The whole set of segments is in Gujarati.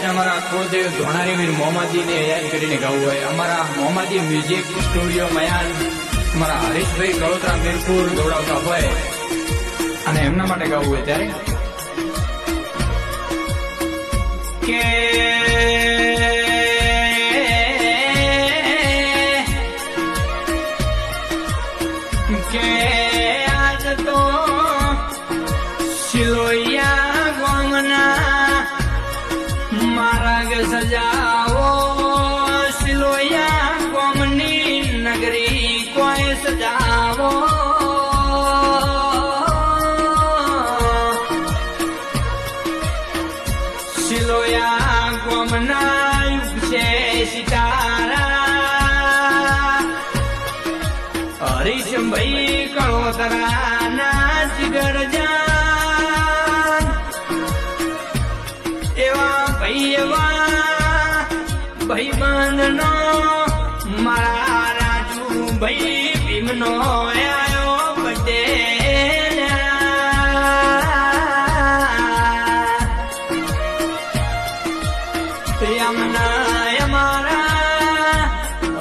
આજે અમારા કુળદેવ ધોણારીવીર મોમાજીને યાદ કરીને ગાવું હોય. અમારા મોમાજી મ્યુઝિક સ્ટુડિયો મયાન અમારા હરીશભાઈ ગળોતરા મીરપુર દોડાવતા હોય અને એમના માટે ગાવું હોય ત્યારે કે આજ તો સિલોયા ગોમના માર્ગ સજાવો, સિલોયા ગોમની નગરી કોઈ સજાવો. સિલોયા ગોમના યુગશે સિતારા, હરીશભાઈ કળોતરાના જીગર જાન. એવા ભાઈબંધનો મારા રાજુભાઈ ભીમનો આયો બર્થડે. અમારા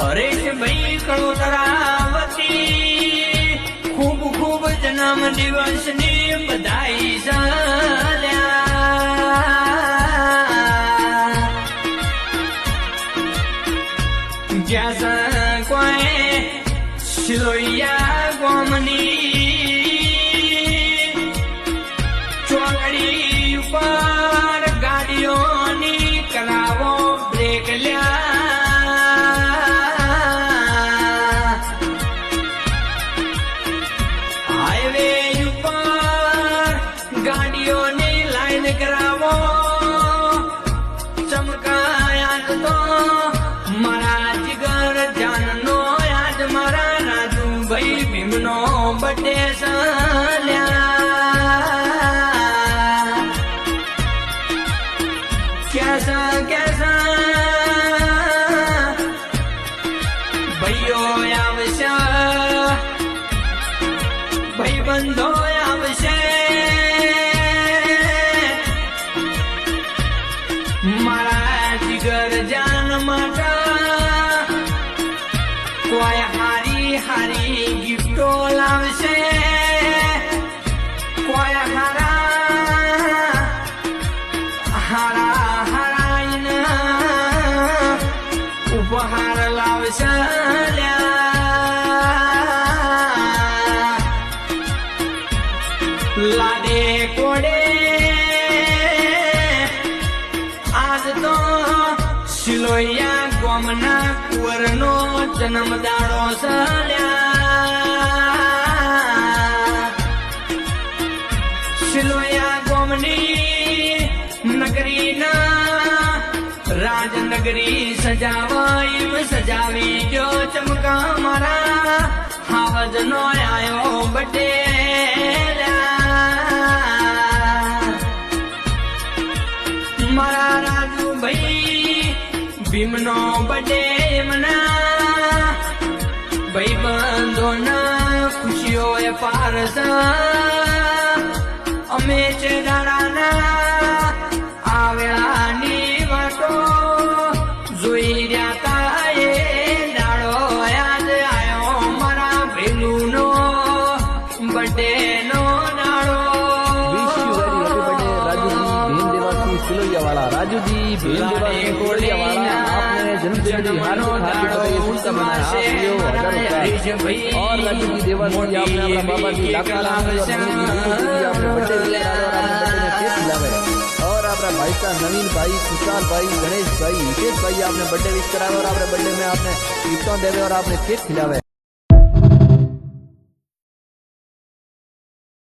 હરેશભાઈ કળોતરા વતી ખૂબ ખૂબ જન્મ દિવસની બધાઈ ચાલ્યા. જ્યાં કોઈ સિલોયા ગોમની ચોકડી ઉપર ગાડીઓની કરાવો બ્રેક લ્યા. હાઈવે ઉપર ગાડીઓની લાઈન કરાવો. ચમકાયા તો મારા જીગર જાનનો યાદ મારા રાજુભાઈ ભીમનો બર્થડે ચાલ્યા. કેસા ભાઈઓ આવશે, ભાઈબંધો આવશે. મારા જીગર જાન માટે કોઈ હારી હારી ગિફ્ટો લાવશે, કોઈ હારા ઉપહાર લાવશે. લાડે કોડે આજ તો સિલોયા ગોમના કુંવરનો જન્મ દાડો સલ્યા. સિલોયા ગોમની નગરીના રાજનગરી સજાવાઈ સજાવી જો ચમકા મારા હાવજનો આયો બર્થડે. મારા રાજુભાઈ ભીમનો બર્થડે મના ભાઈબંધોના ખુશીઓ એ પારસ. અમે ચેડાના આવેલાની વાતો જોઈ રહ્યા તા. એ દાડો યાદ આવ્યો મારા ભેલુનો બર્થડે નો દાડો. राजूजी भीम देवासी सिलोया वाला आपने जन्मदिन की हार्दिक शुभकामनाएं और राजूजी देवासी आपने अपना बाबा जी लाखा आपने बर्थडे खिलावे और अपना भाई साहब नवीन भाई, खुशहाल भाई, गणेश भाई, हितेश भाई आपने बर्थडे विश करावे और आपने बर्थडे में आपने गिफ्टों देवे और आपने केक खिलावे.